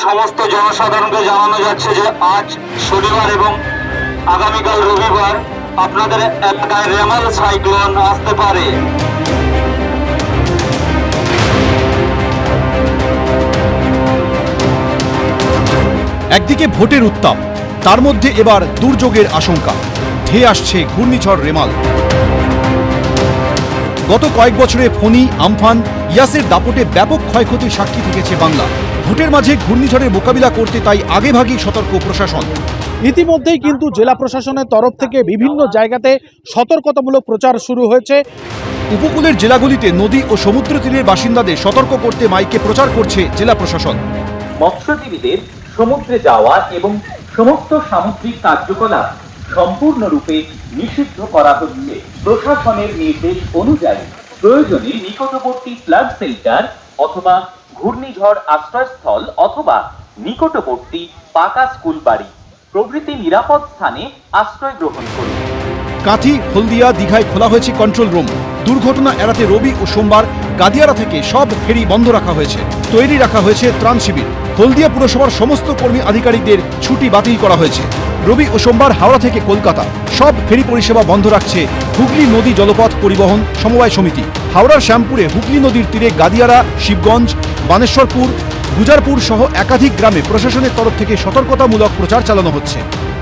সমস্ত জনসাধারণকে জানানো যাচ্ছে যে আজ শনিবার এবং আগামীকাল রবিবার আপনাদের এলাকায় রেমাল সাইক্লোন আসতে পারে। একদিকে ভোটের উত্তাপ, তার মধ্যে এবার দুর্যোগের আশঙ্কা। ধেয়ে আসছে ঘূর্ণিঝড় রেমাল। গত কয়েক বছরে ফণী, আমফান, ইয়াসের দাপটে ব্যাপক ক্ষয়ক্ষতির সাক্ষী থেকেছে বাংলা। ভোটের মাঝে ঘূর্ণিঝড়ের মোকাবিলা করতে তাই আগেভাগেই সতর্ক প্রশাসন। ইতিমধ্যেই কিন্তু জেলা প্রশাসনের তরফ থেকে বিভিন্ন জায়গাতে সতর্কতামূলক প্রচার শুরু হয়েছে। উপকূলের জেলাগুলিতে নদী ও সমুদ্র তীরের বাসিন্দাদের সতর্ক করতে মাইকে প্রচার করছে জেলা প্রশাসন। মৎস্যজীবীদের সমুদ্রে যাওয়া এবং সমস্ত সামুদ্রিক কার্যকলাপ সম্পূর্ণরূপে নিষিদ্ধ করা হচ্ছে। প্রশাসনের নির্দেশ অনুযায়ী প্রয়োজনে নিকটবর্তী ফ্লাড শেল্টার অথবা ঘূর্ণিঝড় আশ্রয়স্থল অথবা নিকটবর্তী পাকা স্কুল বাড়ি প্রভৃতি নিরাপদ স্থানে আশ্রয় গ্রহণ করুন। কাঁথি, হলদিয়া, দীঘায় খোলা হয়েছে কন্ট্রোল রুম। দুর্ঘটনা এড়াতে রবি ও সোমবার গাদিয়ারা থেকে সব ফেরি বন্ধ রাখা হয়েছে। তৈরি রাখা হয়েছে ত্রাণ শিবির। হলদিয়া পুরসভার সমস্ত কর্মী আধিকারিকদের ছুটি বাতিল করা হয়েছে। রবি ও সোমবার হাওড়া থেকে কলকাতা সব ফেরি পরিষেবা বন্ধ রাখছে হুগলি নদী জলপথ পরিবহন সমবায় সমিতি। হাওড়ার শ্যামপুরে হুগলি নদীর তীরে গাদিয়ারা, শিবগঞ্জ, বানেশ্বরপুর, গুজারপুর সহ একাধিক গ্রামে প্রশাসনের তরফ থেকে সতর্কতামূলক প্রচার চালানো হচ্ছে।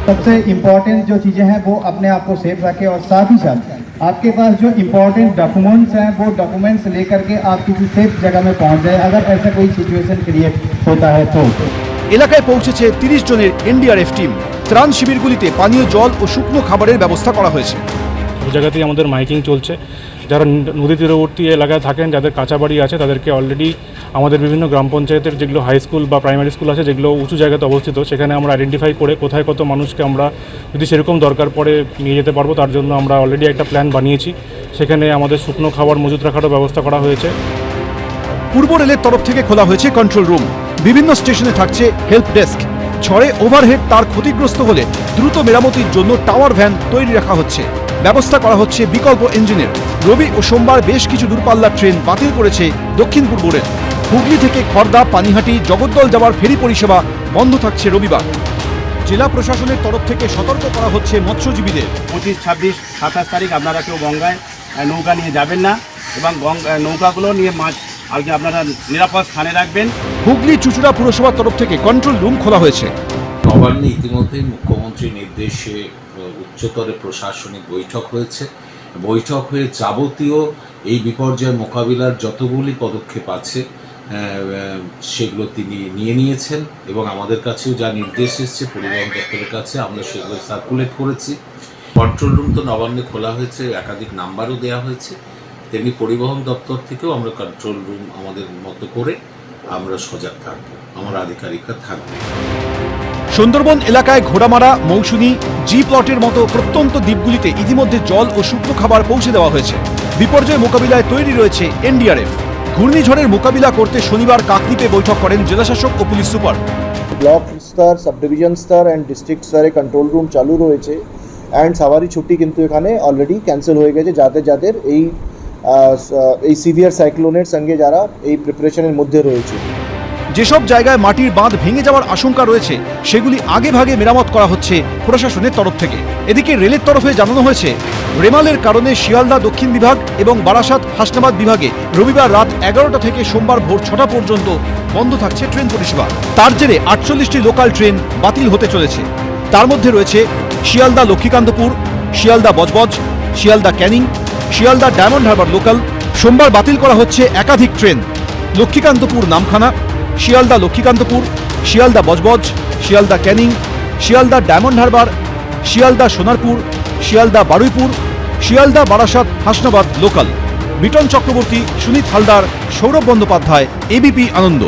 सबसे इम्पोर्टेंट जो चीज़ें हैं वो अपने आप को सेफ रखें और साथ ही साथ आपके पास जो इम्पोर्टेंट डॉक्यूमेंट्स हैं वो डॉक्यूमेंट्स लेकर के आप किसी सेफ जगह में पहुंच जाए अगर ऐसा कोई सिचुएशन क्रिएट होता है तो। এলাকায় পৌঁছেছে 30 জনের এনডিআরএফ টিম। ত্রাণ শিবিরগুলিতে পানীয় জল ও শুকনো খাবারের ব্যবস্থা করা হয়েছে। সব জায়গাতেই আমাদের মাইকিং চলছে। যারা নদী তীরবর্তী এলাকায় থাকেন, যাদের কাঁচা বাড়ি আছে, তাদেরকে অলরেডি আমাদের বিভিন্ন গ্রাম পঞ্চায়েতের যেগুলো হাই স্কুল বা প্রাইমারি স্কুল আছে, যেগুলো উঁচু জায়গাতে অবস্থিত, সেখানে আমরা আইডেন্টিফাই করে কোথায় কত মানুষকে আমরা যদি সেরকম দরকার পড়ে নিয়ে যেতে পারবো, তার জন্য আমরা অলরেডি একটা প্ল্যান বানিয়েছি। সেখানে আমাদের শুকনো খাবার মজুত রাখারও ব্যবস্থা করা হয়েছে। পূর্ব রেলের তরফ থেকে খোলা হয়েছে কন্ট্রোল রুম। বিভিন্ন স্টেশনে থাকছে হেল্প ডেস্ক। ঝড়ে ওভারহেড তার ক্ষতিগ্রস্ত হলে দ্রুত মেরামতির জন্য টাওয়ার ভ্যান তৈরি রাখা হচ্ছে। ব্যবস্থা করা হচ্ছে বিকল্প ইঞ্জিনের। রবি ও সোমবার বেশ কিছু দূরপাল্লার ট্রেন বাতিল করেছে দক্ষিণ পূর্ব রেল। হুগলি থেকে খড়দা, পানিহাটি, জগদ্দল যাওয়ার ফেরি পরিষেবা বন্ধ থাকছে রবিবার। জেলা প্রশাসনের তরফ থেকে সতর্ক করা হচ্ছে মৎস্যজীবীদের। 25, 26, 27 তারিখ আপনারা কেউ গঙ্গায় নৌকা নিয়ে যাবেন না এবং নৌকাগুলো নিয়ে মাছ আর কি আপনারা নিরাপদ স্থানে রাখবেন। হুগলি চুঁচুড়া পুরসভার তরফ থেকে কন্ট্রোল রুম খোলা হয়েছে। নবান্নে ইতিমধ্যেই মুখ্যমন্ত্রীর নির্দেশে উচ্চতর প্রশাসনিক বৈঠক হয়েছে। বৈঠক হয়ে যাবতীয় এই বিপর্যয় মোকাবিলার যতগুলি পদক্ষেপ আছে সেগুলো তিনি নিয়েছেন এবং আমাদের কাছেও যা নির্দেশ এসছে পরিবহন দপ্তরের কাছে আমরা সেগুলো সার্কুলেট করেছি। কন্ট্রোল রুম তো নবান্নে খোলা হয়েছে, একাধিক নাম্বারও দেওয়া হয়েছে। তেমনি পরিবহন দপ্তর থেকেও আমরা কন্ট্রোল রুম আমাদের মতো করে আমরা সজাগ থাকবো, আমার আধিকারিকরা থাকবে। সুন্দরবন এলাকায় ঘোড়ামারা, মৌসুমী, জি প্লটের মতো প্রত্যন্ত দ্বীপগুলিতে ইতিমধ্যে জল ও শুকনো খাবার পৌঁছে দেওয়া হয়েছে। বিপর্যয় মোকাবিলায় তৈরি রয়েছে এনডিআরএফ। ঘূর্ণিঝড়ের মোকাবিলা করতে শনিবার কাকদ্বীপে বৈঠক করেন জেলাশাসক ও পুলিশ সুপার। ব্লক স্তর, সাব ডিভিশন স্তর অ্যান্ড ডিস্ট্রিক্ট স্তরে কন্ট্রোল রুম চালু রয়েছে অ্যান্ড সাওয়ারি ছুটি কিন্তু এখানে অলরেডি ক্যান্সেল হয়ে গেছে যাদের এই সিভিয়ার সাইক্লোনের সঙ্গে যারা এই প্রিপারেশনের মধ্যে রয়েছে। যেসব জায়গায় মাটির বাঁধ ভেঙে যাওয়ার আশঙ্কা রয়েছে সেগুলি আগেভাগে মেরামত করা হচ্ছে প্রশাসনের তরফ থেকে। এদিকে রেলের তরফে জানানো হয়েছে রেমালের কারণে শিয়ালদা দক্ষিণ বিভাগ এবং বারাসাত হাসনাবাদ বিভাগে রবিবার রাত 11টা থেকে সোমবার ভোর 6টা পর্যন্ত বন্ধ থাকছে ট্রেন পরিষেবা। তার জেরে 48টি লোকাল ট্রেন বাতিল হতে চলেছে। তার মধ্যে রয়েছে শিয়ালদা লক্ষ্মীকান্তপুর, শিয়ালদা বজবজ, শিয়ালদা ক্যানিং, শিয়ালদা ডায়মন্ড হারবার লোকাল। সোমবার বাতিল করা হচ্ছে একাধিক ট্রেন। লক্ষ্মীকান্তপুর নামখানা, শিয়ালদা লক্ষ্মীকান্তপুর, শিয়ালদা বজবজ, শিয়ালদা ক্যানিং, শিয়ালদা ডায়মন্ড হারবার, শিয়ালদা সোনারপুর, শিয়ালদা বারুইপুর, শিয়ালদা বারাসাত হাসনাবাদ লোকাল। মিটন চক্রবর্তী, সুনীত হালদার, সৌরভ বন্দ্যোপাধ্যায়, এবিপি আনন্দ।